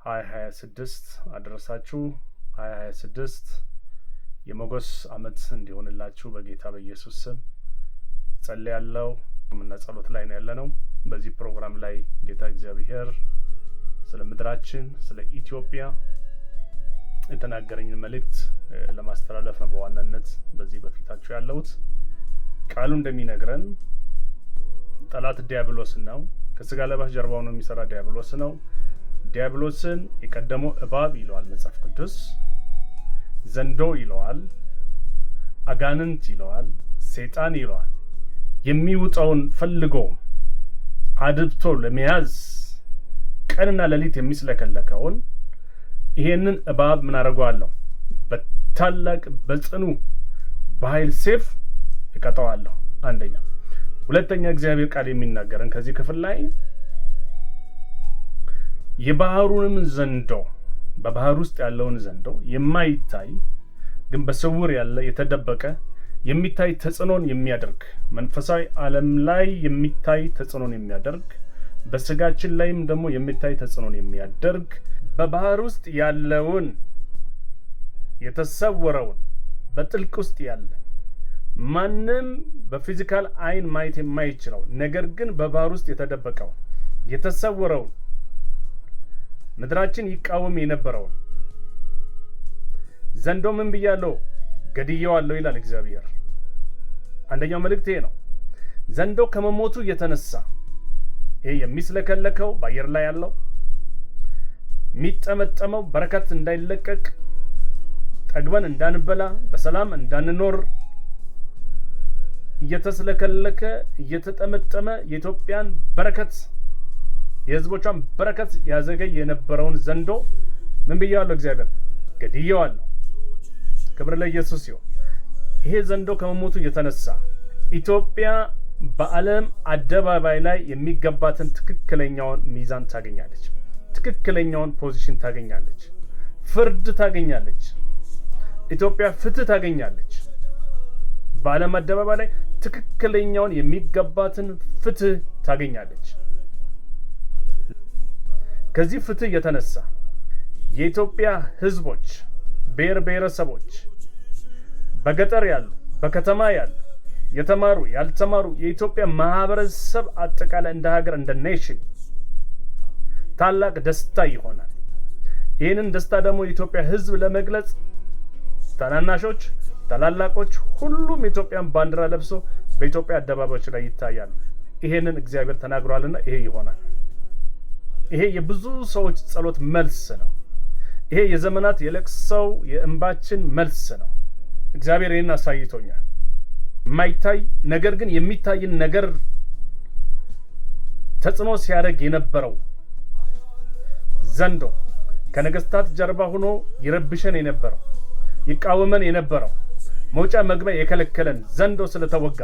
2026 አደረሳችሁ። 2026 የሞገስ ዓመት እንዲሆንላችሁ በጌታ በኢየሱስ ስም ጸልያለሁ። እና ጸሎት ላይ ነው ያለነው። በዚህ ፕሮግራም ላይ ጌታ እግዚአብሔር ስለ ምድራችን ስለ ኢትዮጵያ የተናገረኝን መልእክት ለማስተላለፍ ነው በዋናነት በዚህ በፊታችሁ ያለሁት። ቃሉ እንደሚነግረን ጠላት ዲያብሎስ ነው። ከስጋ ለባሽ ጀርባው ነው የሚሰራ ዲያብሎስ ነው። ዲያብሎስን የቀደመው እባብ ይለዋል መጽሐፍ ቅዱስ፣ ዘንዶ ይለዋል፣ አጋንንት ይለዋል፣ ሰይጣን ይለዋል። የሚውጠውን ፈልጎ አድብቶ ለመያዝ ቀንና ሌሊት የሚስለከለከውን ይሄንን እባብ ምን አደርገዋለሁ? በታላቅ በጽኑ በኃይል ሰይፍ እቀጣዋለሁ። አንደኛ። ሁለተኛ እግዚአብሔር ቃል የሚናገረን ከዚህ ክፍል ላይ የባህሩንም ዘንዶ በባህር ውስጥ ያለውን ዘንዶ የማይታይ ግን በስውር ያለ የተደበቀ የሚታይ ተጽዕኖን የሚያደርግ መንፈሳዊ ዓለም ላይ የሚታይ ተጽዕኖን የሚያደርግ በስጋችን ላይም ደግሞ የሚታይ ተጽዕኖን የሚያደርግ በባህር ውስጥ ያለውን የተሰወረውን በጥልቅ ውስጥ ያለ ማንም በፊዚካል አይን ማየት የማይችለው ነገር ግን በባህር ውስጥ የተደበቀው የተሰወረውን ምድራችን ይቃወም የነበረውን ዘንዶ ምን ብያለሁ? ገድየዋለሁ ይላል እግዚአብሔር። አንደኛው መልእክት ይሄ ነው። ዘንዶ ከመሞቱ የተነሳ ይሄ የሚስለከለከው በአየር ላይ ያለው የሚጠመጠመው በረከት እንዳይለቀቅ ጠግበን እንዳንበላ በሰላም እንዳንኖር እየተስለከለከ እየተጠመጠመ የኢትዮጵያን በረከት የሕዝቦቿን በረከት ያዘገይ የነበረውን ዘንዶ ምን ብያለሁ? እግዚአብሔር ገድየዋለሁ። ክብር ለኢየሱስ ይሁን። ይሄ ዘንዶ ከመሞቱ የተነሳ ኢትዮጵያ በዓለም አደባባይ ላይ የሚገባትን ትክክለኛውን ሚዛን ታገኛለች። ትክክለኛውን ፖዚሽን ታገኛለች። ፍርድ ታገኛለች። ኢትዮጵያ ፍትህ ታገኛለች። በዓለም አደባባይ ላይ ትክክለኛውን የሚገባትን ፍትህ ታገኛለች። ከዚህ ፍትህ የተነሳ የኢትዮጵያ ህዝቦች ብሔር ብሔረሰቦች በገጠር ያሉ በከተማ ያሉ የተማሩ ያልተማሩ የኢትዮጵያ ማህበረሰብ አጠቃላይ እንደ ሀገር እንደ ኔሽን ታላቅ ደስታ ይሆናል። ይህንን ደስታ ደግሞ የኢትዮጵያ ህዝብ ለመግለጽ ታናናሾች ታላላቆች ሁሉም የኢትዮጵያን ባንዲራ ለብሶ በኢትዮጵያ አደባባዮች ላይ ይታያሉ። ይሄንን እግዚአብሔር ተናግሯልና ይሄ ይሆናል። ይሄ የብዙ ሰዎች ጸሎት መልስ ነው። ይሄ የዘመናት የለቅሰው የእንባችን መልስ ነው። እግዚአብሔር ይሄን አሳይቶኛል። የማይታይ ነገር ግን የሚታይን ነገር ተጽዕኖ ሲያደርግ የነበረው ዘንዶ ከነገስታት ጀርባ ሆኖ ይረብሸን የነበረው ይቃወመን የነበረው መውጫ መግቢያ የከለከለን ዘንዶ ስለተወጋ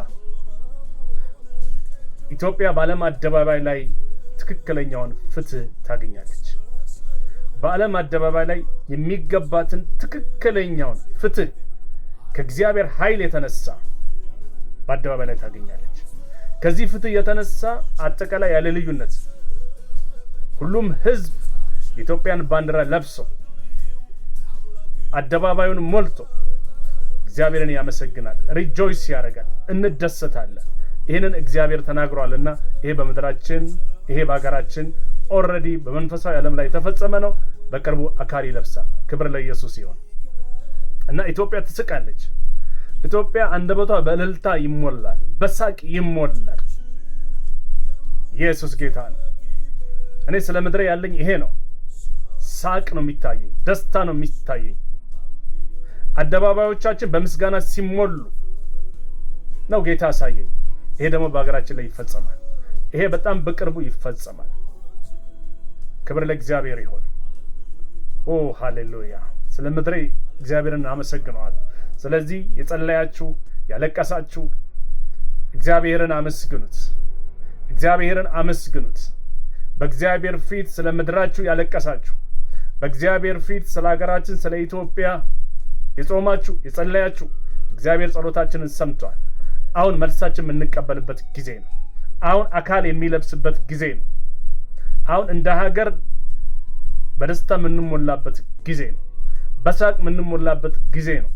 ኢትዮጵያ በዓለም አደባባይ ላይ ትክክለኛውን ፍትህ ታገኛለች። በዓለም አደባባይ ላይ የሚገባትን ትክክለኛውን ፍትህ ከእግዚአብሔር ኃይል የተነሳ በአደባባይ ላይ ታገኛለች። ከዚህ ፍትህ የተነሳ አጠቃላይ ያለ ልዩነት ሁሉም ህዝብ የኢትዮጵያን ባንዲራ ለብሶ አደባባዩን ሞልቶ እግዚአብሔርን ያመሰግናል፣ ሪጆይስ ያደርጋል፣ እንደሰታለን። ይህንን እግዚአብሔር ተናግሯልና ይሄ በምድራችን ይሄ በሀገራችን ኦልሬዲ በመንፈሳዊ ዓለም ላይ የተፈጸመ ነው። በቅርቡ አካል ይለብሳል። ክብር ለኢየሱስ ይሁን እና ኢትዮጵያ ትስቃለች። ኢትዮጵያ አንደበቷ በእልልታ ይሞላል፣ በሳቅ ይሞላል። ኢየሱስ ጌታ ነው። እኔ ስለ ምድር ያለኝ ይሄ ነው። ሳቅ ነው የሚታየኝ፣ ደስታ ነው የሚታየኝ። አደባባዮቻችን በምስጋና ሲሞሉ ነው ጌታ ያሳየኝ። ይሄ ደግሞ በሀገራችን ላይ ይፈጸማል። ይሄ በጣም በቅርቡ ይፈጸማል። ክብር ለእግዚአብሔር ይሁን። ኦ ሃሌሉያ። ስለ ምድሬ እግዚአብሔርን አመሰግነዋለሁ። ስለዚህ የጸለያችሁ ያለቀሳችሁ እግዚአብሔርን አመስግኑት። እግዚአብሔርን አመስግኑት። በእግዚአብሔር ፊት ስለ ምድራችሁ ያለቀሳችሁ በእግዚአብሔር ፊት ስለ ሀገራችን ስለ ኢትዮጵያ የጾማችሁ የጸለያችሁ እግዚአብሔር ጸሎታችንን ሰምቷል። አሁን መልሳችን የምንቀበልበት ጊዜ ነው። አሁን አካል የሚለብስበት ጊዜ ነው። አሁን እንደ ሀገር በደስታ የምንሞላበት ጊዜ ነው። በሳቅ የምንሞላበት ጊዜ ነው።